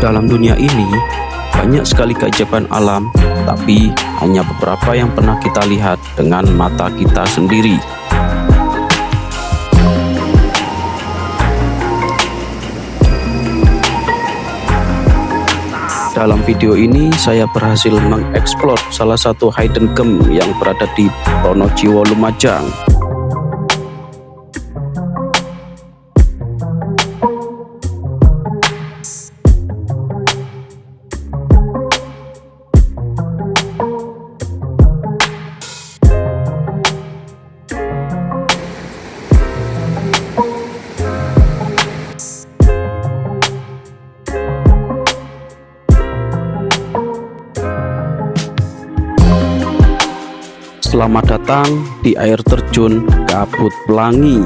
Dalam dunia ini, banyak sekali keajaiban alam, tapi hanya beberapa yang pernah kita lihat dengan mata kita sendiri. Dalam video ini, saya berhasil mengeksplor salah satu hidden gem yang berada di Pronojiwo, Lumajang. Selamat datang di air terjun Kabut Pelangi.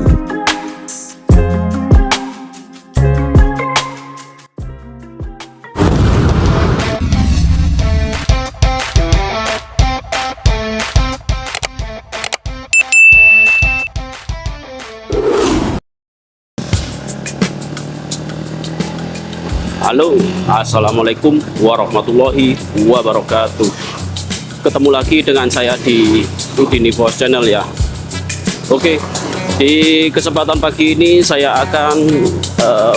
Halo, assalamualaikum warahmatullahi wabarakatuh. Ketemu lagi dengan saya di Udini Bos Channel ya. Oke, di kesempatan pagi ini saya akan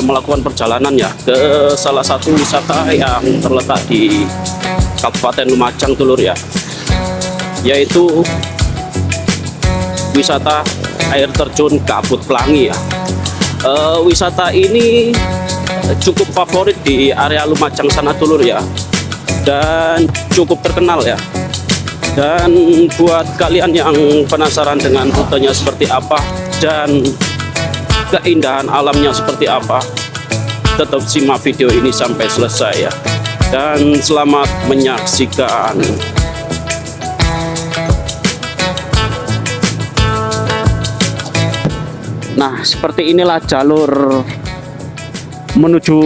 melakukan perjalanan ya ke salah satu wisata yang terletak di Kabupaten Lumajang Dulur ya, yaitu wisata air terjun Kabut Pelangi ya. Wisata ini cukup favorit di area Lumajang sana Dulur ya, dan cukup terkenal ya. Dan buat kalian yang penasaran dengan rutenya seperti apa dan keindahan alamnya seperti apa, tetap simak video ini sampai selesai ya. Dan selamat menyaksikan. Nah, seperti inilah jalur menuju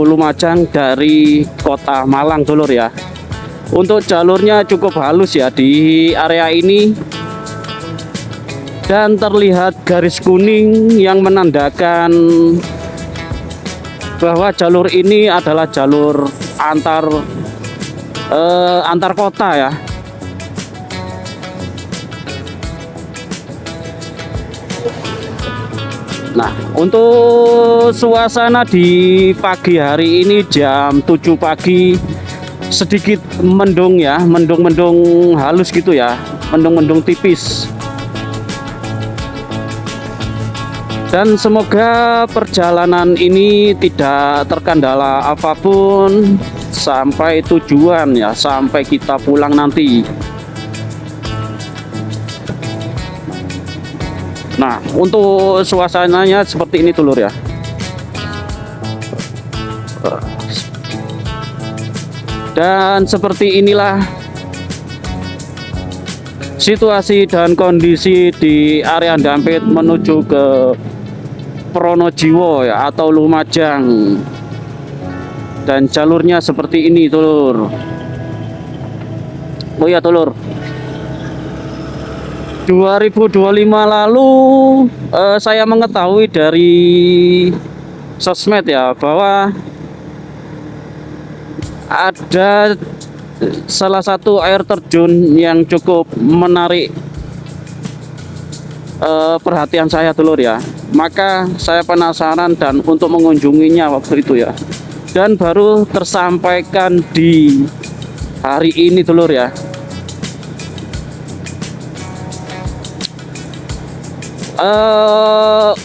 Lumajang dari kota Malang Dulur ya. Untuk jalurnya cukup halus ya di area ini, dan terlihat garis kuning yang menandakan bahwa jalur ini adalah jalur antar kota ya. Nah, untuk suasana di pagi hari ini jam 7 pagi sedikit mendung ya, mendung halus gitu ya, mendung tipis. Dan semoga perjalanan ini tidak terkendala apapun sampai tujuan ya, sampai kita pulang nanti. Nah, untuk suasananya seperti ini Dulur ya. Dan seperti inilah situasi dan kondisi di area Dampit menuju ke Pronojiwo ya, atau Lumajang. Dan jalurnya seperti ini Dulur. Oh ya Dulur, 2025 lalu saya mengetahui dari sosmed ya, bahwa ada salah satu air terjun yang cukup menarik perhatian saya Dulur ya. Maka saya penasaran dan untuk mengunjunginya waktu itu ya, dan baru tersampaikan di hari ini Dulur ya.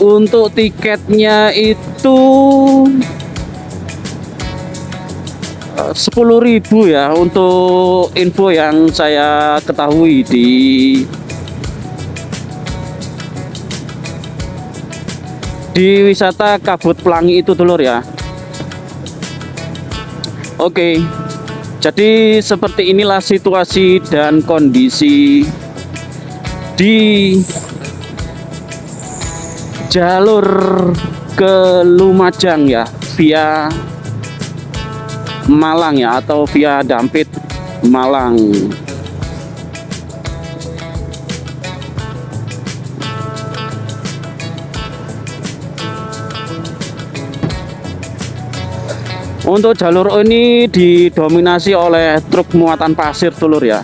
Untuk tiketnya itu 10.000 ya, untuk info yang saya ketahui di wisata Kabut Pelangi itu Dulur ya. Oke, jadi seperti inilah situasi dan kondisi di jalur ke Lumajang ya, via Malang ya, atau via Dampit Malang. Untuk jalur ini didominasi oleh truk muatan pasir dulur ya.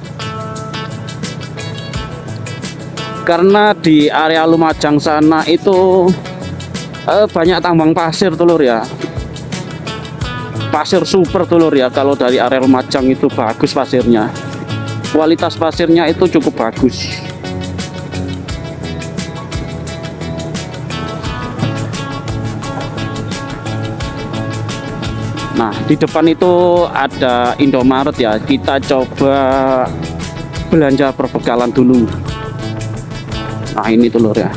Karena di area Lumajang sana itu banyak tambang pasir dulur ya. Pasir super dulur ya. Kalau dari area Lumajang itu bagus pasirnya. Kualitas pasirnya itu cukup bagus. Nah, di depan itu ada Indomaret ya. Kita coba belanja perbekalan dulu. Nah, ini telur ya.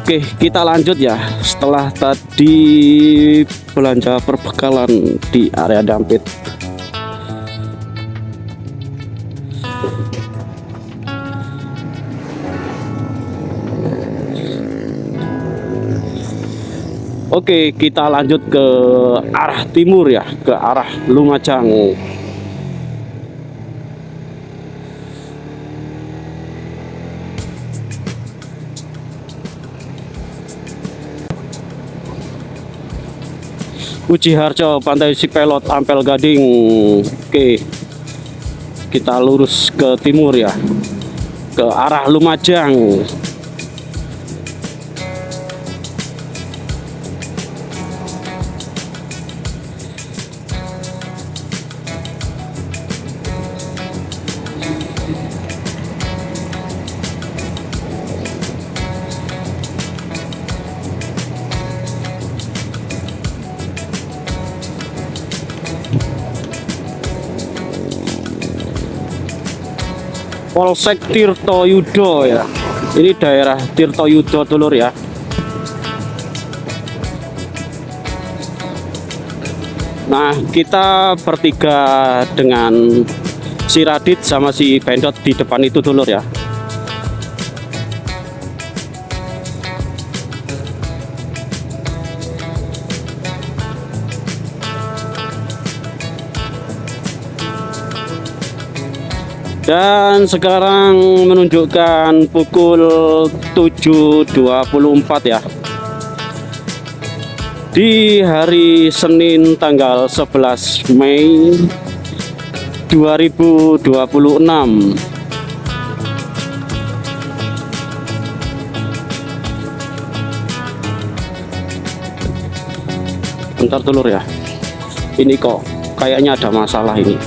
Oke, kita lanjut ya. Setelah tadi belanja perbekalan di area Dampit. Oke, kita lanjut ke arah timur ya, ke arah Lumajang. Uji Harjo, Pantai Sipelot, Ampel Gading. Oke, kita lurus ke timur ya, ke arah Lumajang. Polsek Tirtoyudo ya. Ini daerah Tirtoyudo dulur ya. Nah, kita bertiga dengan si Radit sama si Bendot di depan itu dulur ya. Dan sekarang menunjukkan pukul 7.24 ya. Di hari Senin tanggal 11 Mei 2026. Bentar dulur ya. Ini kok kayaknya ada masalah ini.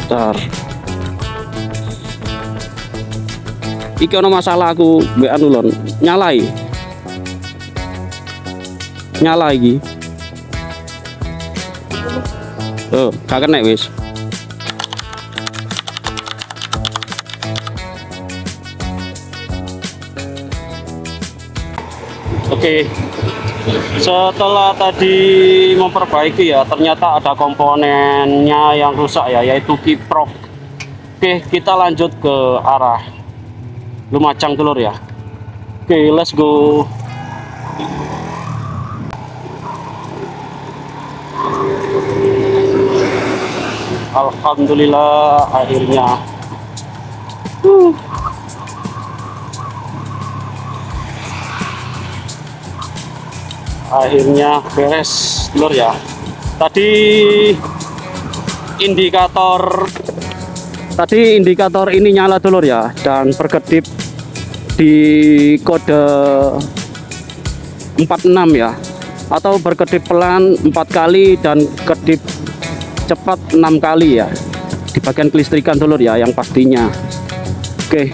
Bentar. Iki ono masalah aku mbek anu lon. Nyalai iki. Oh, gak kena wis. Oke. Setelah tadi memperbaiki ya, ternyata ada komponennya yang rusak ya, yaitu kiprok. Oke, kita lanjut ke arah Lumajang dulur ya. Oke, let's go. Alhamdulillah akhirnya. Akhirnya beres lur ya. Tadi indikator ini nyala dulur ya, dan berkedip di kode 46 ya, atau berkedip pelan 4 kali dan kedip cepat 6 kali ya, di bagian kelistrikan dulur ya yang pastinya. Oke,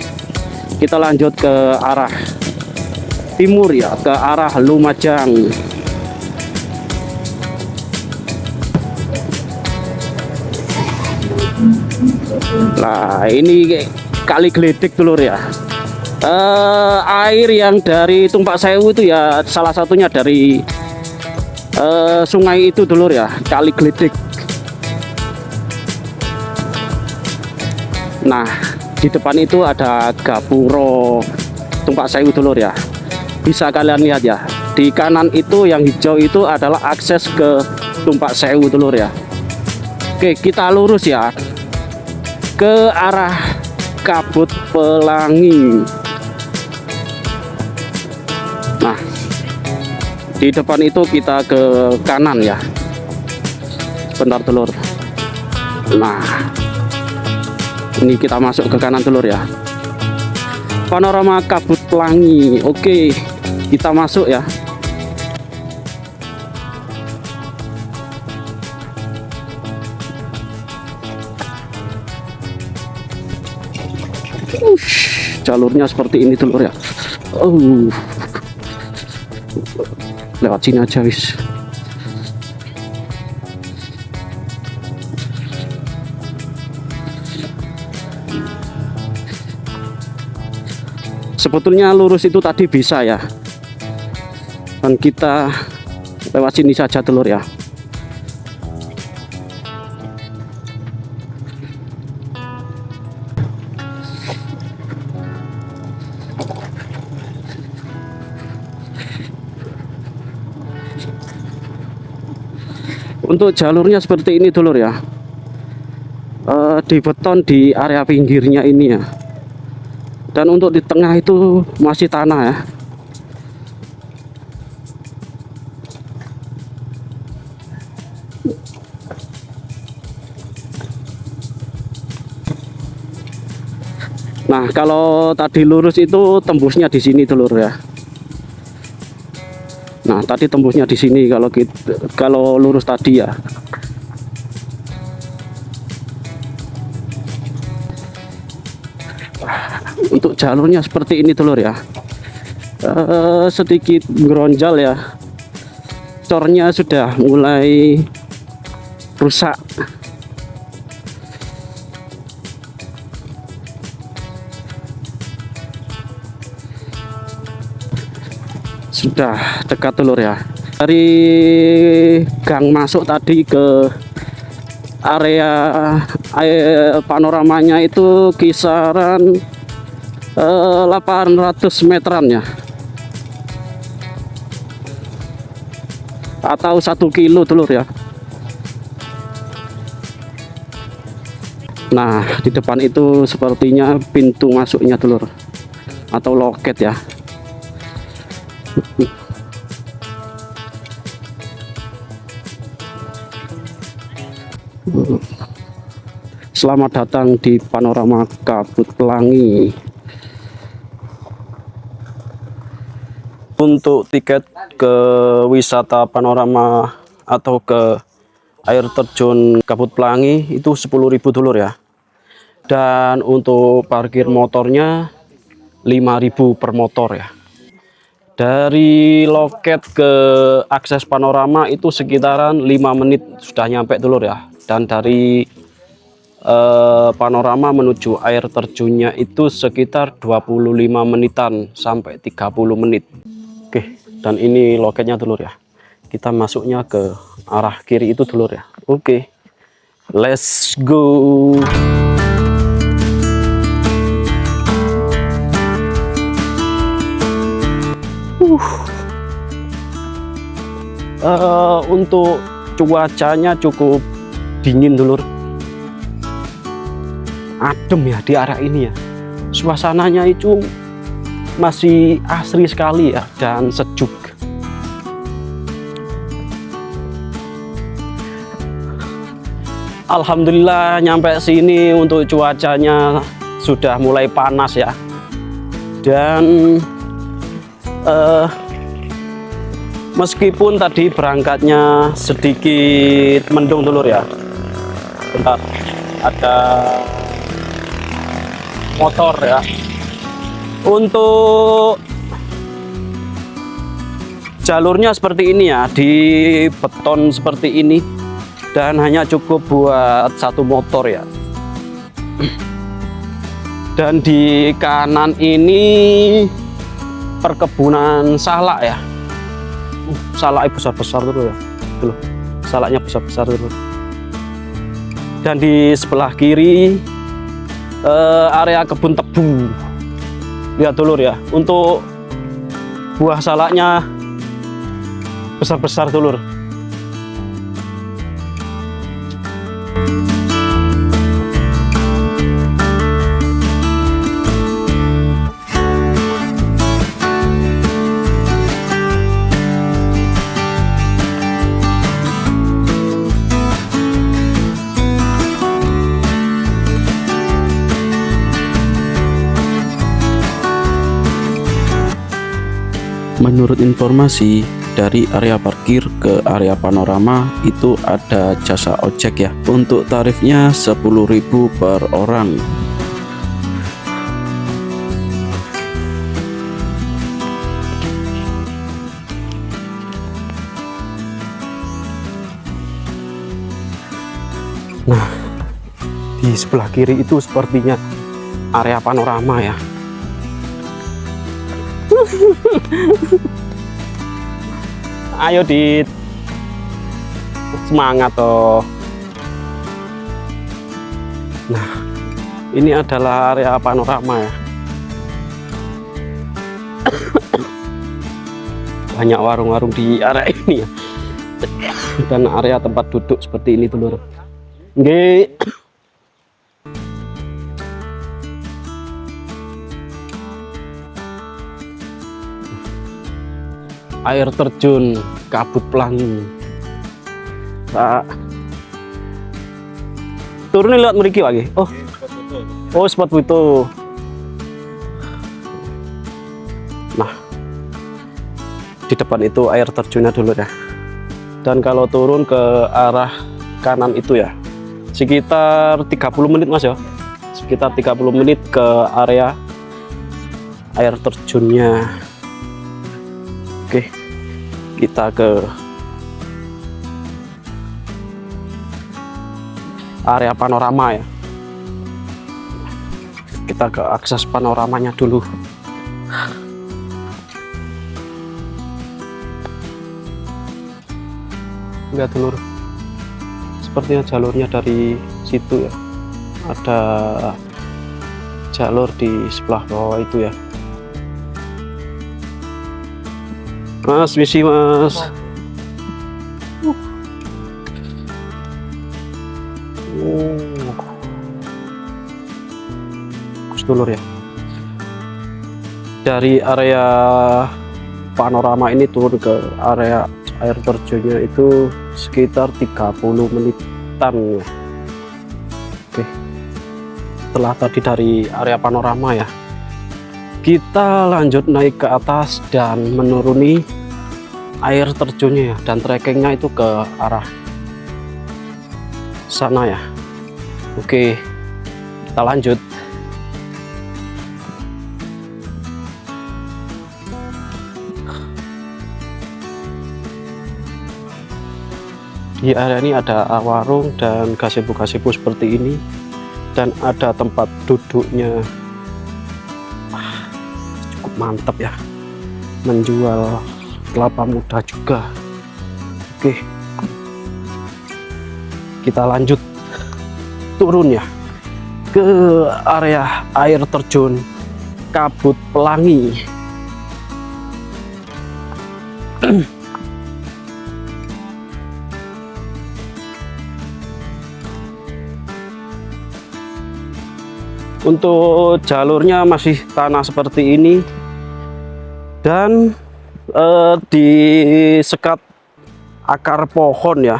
kita lanjut ke arah timur ya, ke arah Lumajang. Nah, ini kali Gledek dulur ya. Air yang dari Tumpak Sewu itu ya, salah satunya dari sungai itu dulur ya, kali Gledek. Nah, di depan itu ada Gapuro Tumpak Sewu dulur ya. bisa kalian lihat ya, di kanan itu yang hijau itu adalah akses ke Tumpak Sewu dulur ya. Oke, kita lurus ya ke arah Kabut Pelangi. Nah, di depan itu kita ke kanan ya. Bentar dulur. Nah, ini kita masuk ke kanan dulur ya. Panorama Kabut Pelangi. Oke, kita masuk ya. Jalurnya seperti ini dulur ya. Lewat sini aja wis. Sebetulnya lurus itu tadi bisa ya, dan kita lewat sini saja dulur ya. Untuk jalurnya seperti ini dulur ya, di beton di area pinggirnya ini ya. Dan untuk di tengah itu masih tanah ya. Nah, kalau tadi lurus itu tembusnya di sini dulur ya. Nah, tadi tembusnya di sini kalau lurus tadi ya. Untuk jalurnya seperti ini dulur ya, sedikit geronjal ya, cornya sudah mulai rusak. Sudah dekat dulur ya. Dari gang masuk tadi ke area panoramanya itu kisaran 800 meteran ya, atau 1 kilo dulur ya. Nah, di depan itu sepertinya pintu masuknya dulur, atau loket ya. Selamat datang di Panorama Kabut Pelangi. Untuk tiket ke wisata panorama atau ke air terjun Kabut Pelangi itu 10.000 dulur ya. Dan untuk parkir motornya 5.000 per motor ya. Dari loket ke akses panorama itu sekitaran 5 menit sudah nyampe dulur ya. Dan dari panorama menuju air terjunnya itu sekitar 25 menitan sampai 30 menit. Oke, dan ini loketnya dulur ya. Kita masuknya ke arah kiri itu dulur ya. Oke, let's go. Untuk cuacanya cukup dingin dulur, adem ya di area ini ya. Suasananya itu masih asri sekali ya, dan sejuk. Alhamdulillah nyampe sini untuk cuacanya sudah mulai panas ya. Dan meskipun tadi berangkatnya sedikit mendung dulur ya. Bentar, ada motor ya. Untuk jalurnya seperti ini ya, di beton seperti ini, dan hanya cukup buat 1 motor ya. Dan di kanan ini perkebunan salak ya. Salaknya besar-besar dulu ya. Tuh, salaknya besar-besar dulu. Dan di sebelah kiri area kebun tebu. Lihat dulur ya. Untuk Buah salaknya besar-besar dulur. Menurut informasi dari area parkir ke area panorama itu ada jasa ojek ya. Untuk tarifnya 10.000 per orang. Nah, di sebelah kiri itu sepertinya area panorama ya. Ayo Dit, semangat toh. Nah, ini adalah area panorama ya. Banyak warung-warung di area ini ya, dan area tempat duduk seperti ini dulur. Nggih. Air terjun Kabut Pelangi. Pak. Turunin lewat mriki lagi. Oh, spot foto. Nah, di depan itu air terjunnya dulu ya. Dan kalau turun ke arah kanan itu ya, sekitar 30 menit Mas ya. Sekitar 30 menit ke area air terjunnya. Oke, kita ke area panorama ya. Kita ke akses panoramanya dulu. Enggak dulur, sepertinya jalurnya dari situ ya. Ada jalur di sebelah bawah itu ya. Mas, misi Mas. Bagus dulur ya. Dari area panorama ini turun ke area air terjunnya itu sekitar 30 menitan ya. Oke. Setelah tadi dari area panorama ya, kita lanjut naik ke atas dan menuruni air terjunnya ya, dan trekkingnya itu ke arah sana ya. Oke, kita lanjut. Di area ini ada warung dan gazebo-gazebo seperti ini, dan ada tempat duduknya. Mantap ya, menjual kelapa muda juga. Oke, kita lanjut turun ya ke area air terjun Kabut Pelangi. Untuk jalurnya masih tanah seperti ini, dan disekat akar pohon ya.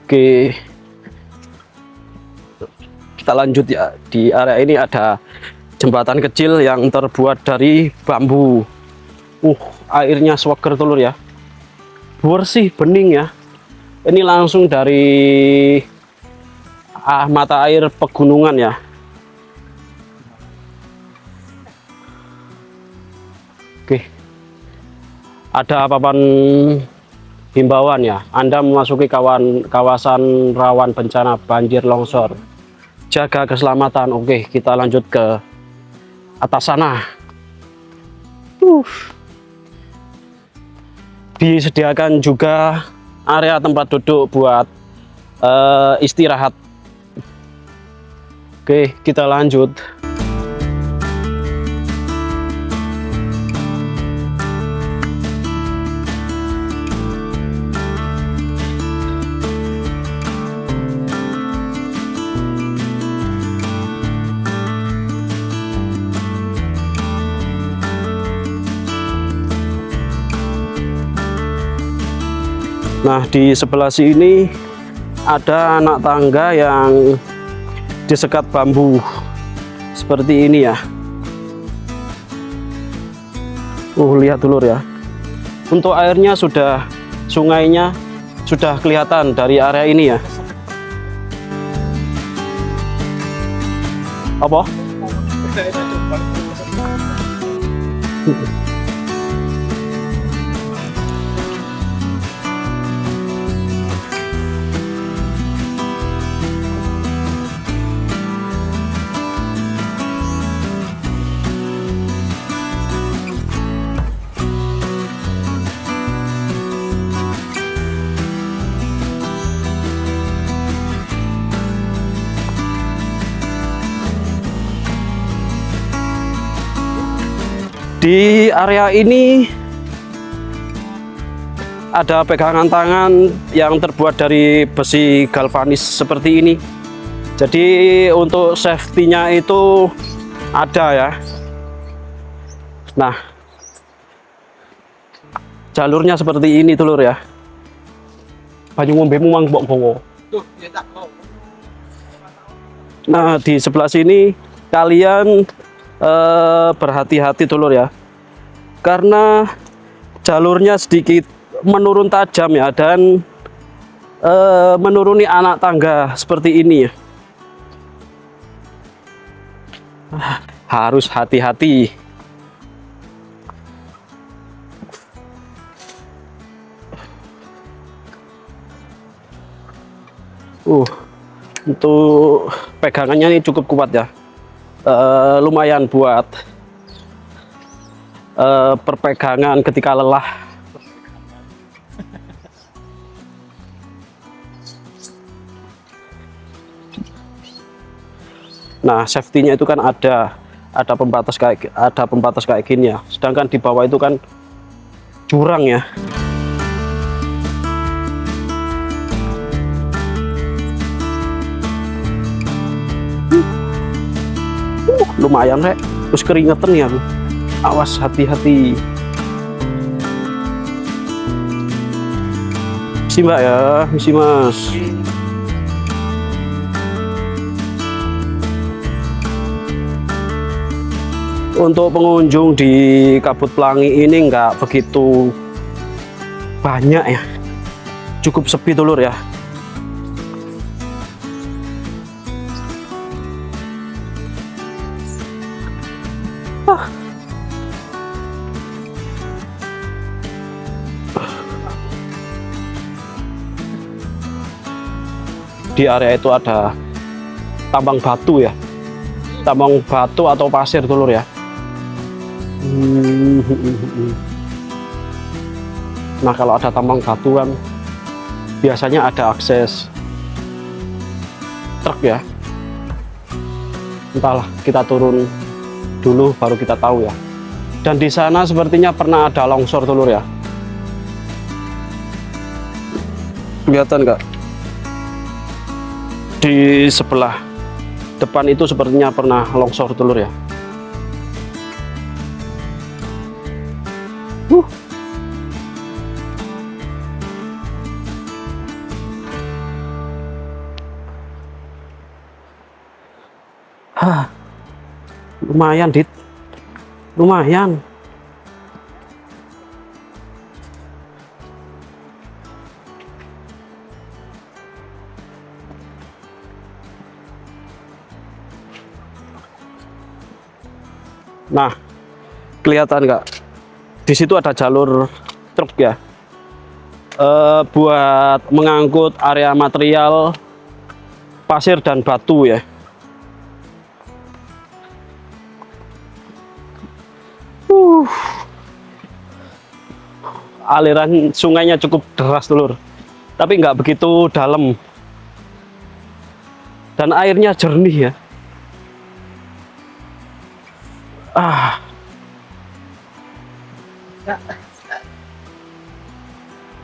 Oke, kita lanjut ya. Di area ini ada jembatan kecil yang terbuat dari bambu. Airnya seger telur ya, bersih bening ya. Ini langsung dari mata air pegunungan ya. Oke, ada papan himbauan ya. Anda memasuki kawasan rawan bencana banjir longsor, jaga keselamatan. Oke, kita lanjut ke atas sana. Disediakan juga area tempat duduk buat istirahat. Oke, kita lanjut. Nah, di sebelah sini ada anak tangga yang disekat bambu seperti ini ya. Lihat dulur ya. Untuk airnya sungainya sudah kelihatan dari area ini ya. Apa? Di area ini ada pegangan tangan yang terbuat dari besi galvanis seperti ini. Jadi untuk safety-nya itu ada ya. Nah, jalurnya seperti ini dulur ya. Banyu ngombemu mang mbok gowo. Nah, di sebelah sini kalian berhati-hati dulur ya, karena jalurnya sedikit menurun tajam ya, dan menuruni anak tangga seperti ini ya. Harus hati-hati. Untuk pegangannya ini cukup kuat ya. Lumayan buat perpegangan ketika lelah. Nah, safety-nya itu kan ada pembatas kayak gini ya. Sedangkan di bawah itu kan jurang ya. Lumayan rek, terus keringetan ya. Awas, hati-hati. Misi mbak ya, misi mas. Untuk pengunjung di Kabut Plangi ini nggak begitu banyak ya, cukup sepi dulur ya. Di area itu ada tambang batu ya, tambang batu atau pasir dulur ya. Nah, kalau ada tambang batu kan biasanya ada akses truk ya. Entahlah, kita turun dulu baru kita tahu ya. Dan di sana sepertinya pernah ada longsor dulur ya. Kelihatan nggak? Di sebelah depan itu sepertinya pernah longsor dulur ya. Lumayan dit, lumayan. Nah, kelihatan nggak? Di situ ada jalur truk ya, buat mengangkut area material pasir dan batu ya. Aliran sungainya cukup deras dulur. tapi nggak begitu dalam dan airnya jernih ya.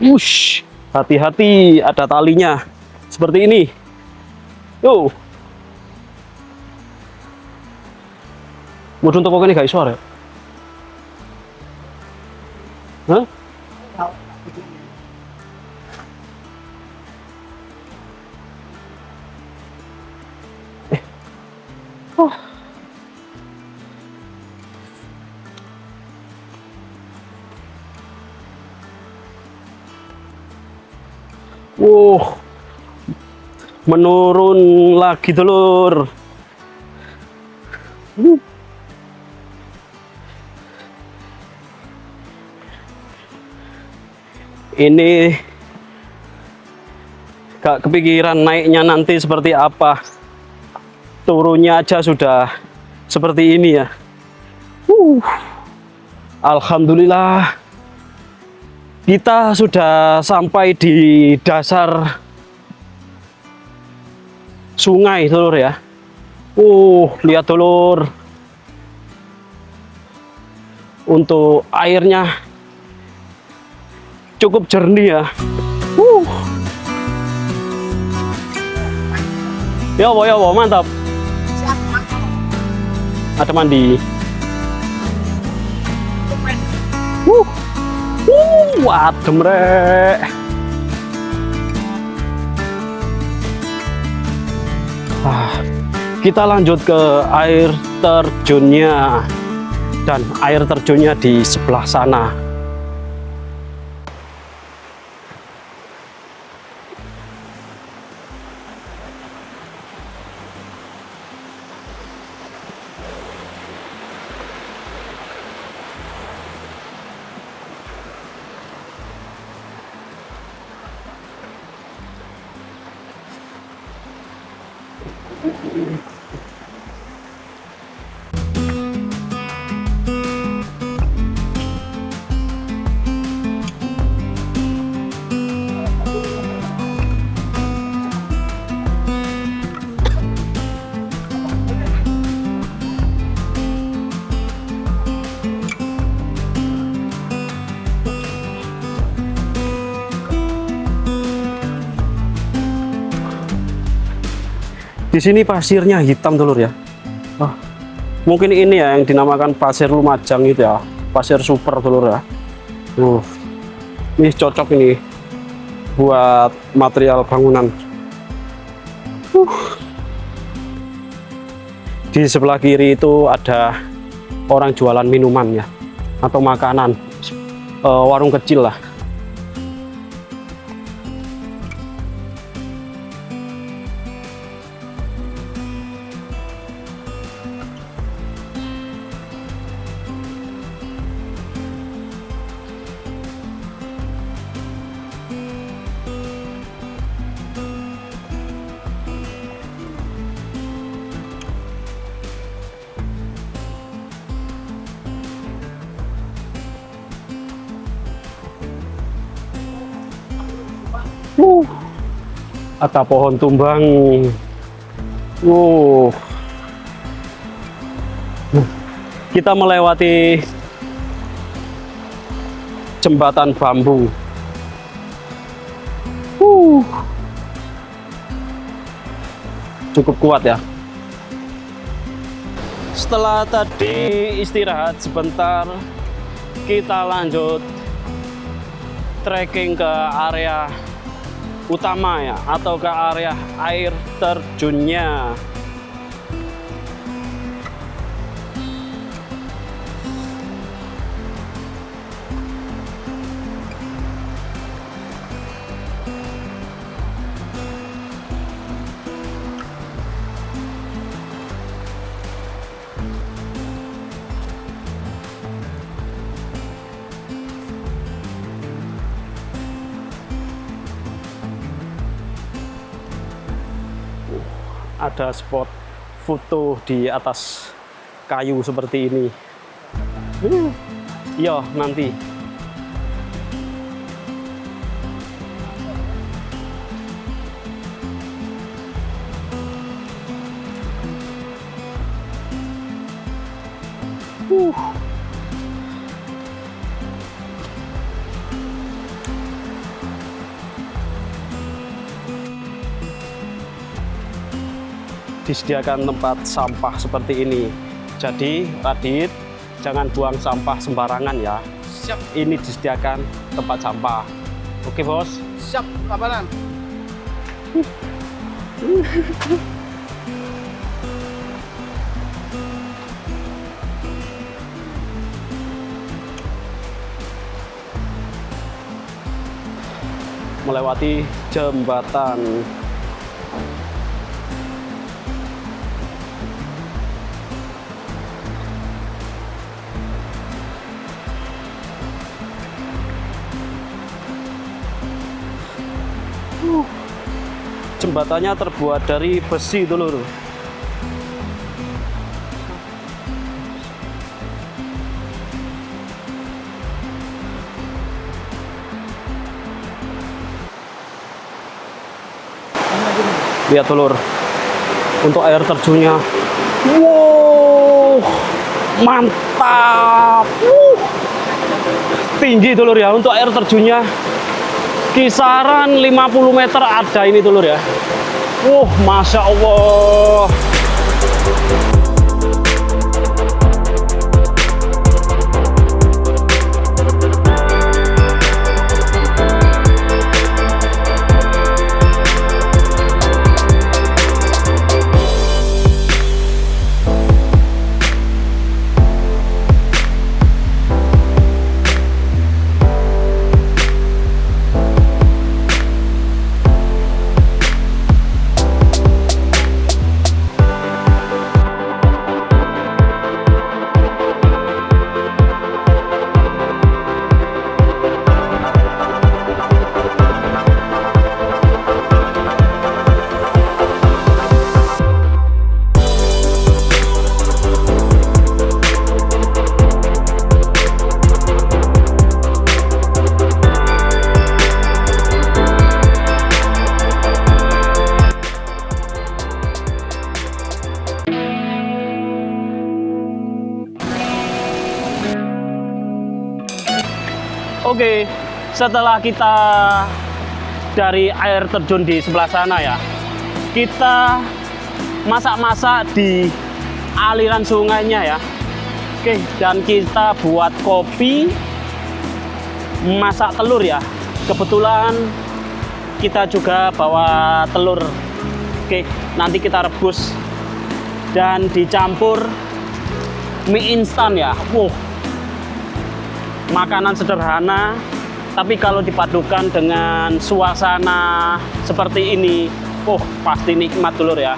Wush, hati-hati ada talinya seperti ini. Yo, mudun toko kene gak iso arek. Hah? Wow, menurun lagi dulur. Ini gak kepikiran naiknya nanti seperti apa. Turunnya aja sudah seperti ini ya. Alhamdulillah. Kita sudah sampai di dasar sungai, dulur ya. Lihat dulur. Untuk airnya cukup jernih ya. Ya, mantap. Ada mandi. Adem rek. Kita lanjut ke air terjunnya, dan air terjunnya di sebelah sana. Di sini pasirnya hitam dulur ya. Mungkin ini ya yang dinamakan pasir Lumajang itu ya, pasir super dulur ya. Ini cocok ini buat material bangunan. Di sebelah kiri itu ada orang jualan minuman ya, atau makanan, warung kecil lah. Ada pohon tumbang. Kita melewati jembatan bambu. Cukup kuat ya. Setelah tadi istirahat sebentar, kita lanjut trekking ke area utama ya, atau ke area air terjunnya. Ada spot foto di atas kayu seperti ini. Iya, nanti. Disediakan tempat sampah seperti ini. Jadi Radit, jangan buang sampah sembarangan ya. Siap. Ini disediakan tempat sampah. Oke bos. Siap, kabaran. Melewati jembatan. Jembatannya terbuat dari besi dulu. Lihat dulur, untuk air terjunnya. Wow, mantap. Tinggi dulur ya untuk air terjunnya. Kisaran 50 meter ada ini dulur ya. Masya Allah. Oke, setelah kita dari air terjun di sebelah sana ya, kita masak-masak di aliran sungainya ya. Oke, dan kita buat kopi, masak telur ya. Kebetulan kita juga bawa telur. Oke, nanti kita rebus dan dicampur mie instan ya. Makanan sederhana, tapi kalau dipadukan dengan suasana seperti ini, pasti nikmat dulur ya.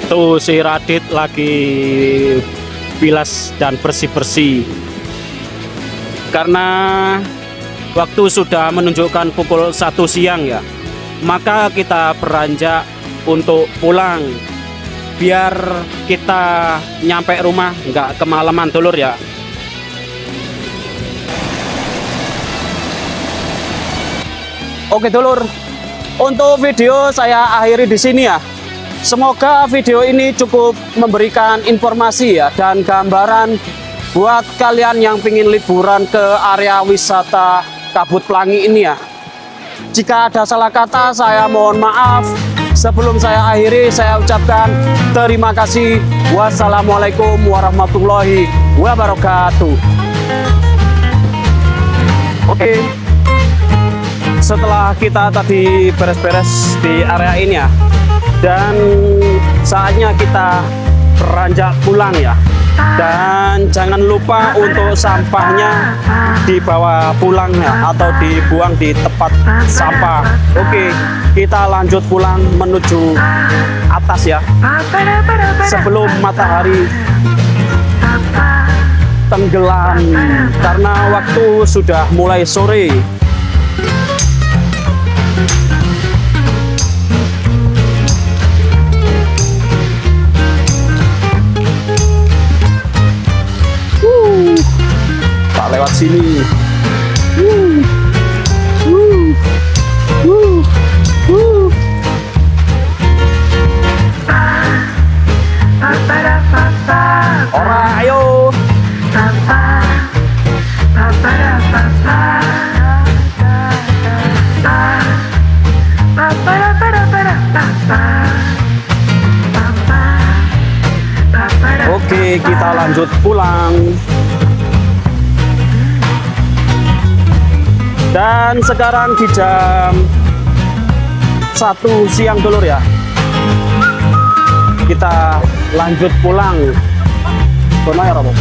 Tuh si Radit lagi bilas dan bersih-bersih. Karena waktu sudah menunjukkan pukul 1 siang ya, maka kita beranjak untuk pulang biar kita nyampe rumah nggak kemalaman dulur ya. Oke dulur, untuk video saya akhiri di sini ya. Semoga video ini cukup memberikan informasi ya dan gambaran buat kalian yang ingin liburan ke area wisata Kabut Plangi ini ya. Jika ada salah kata saya mohon maaf. Sebelum saya akhiri, saya ucapkan terima kasih. Wassalamualaikum warahmatullahi wabarakatuh. Oke, setelah kita tadi beres-beres di area ini ya, dan saatnya kita beranjak pulang ya. Dan jangan lupa untuk sampahnya dibawa pulang ya, atau dibuang di tempat sampah. Oke, kita lanjut pulang menuju atas ya, sebelum matahari tenggelam, karena waktu sudah mulai sore. Tak lewat sini. Ora, ayo. Oke, kita lanjut pulang. Dan sekarang di jam 1 siang dulur ya, kita lanjut pulang. Kono ya, Robo.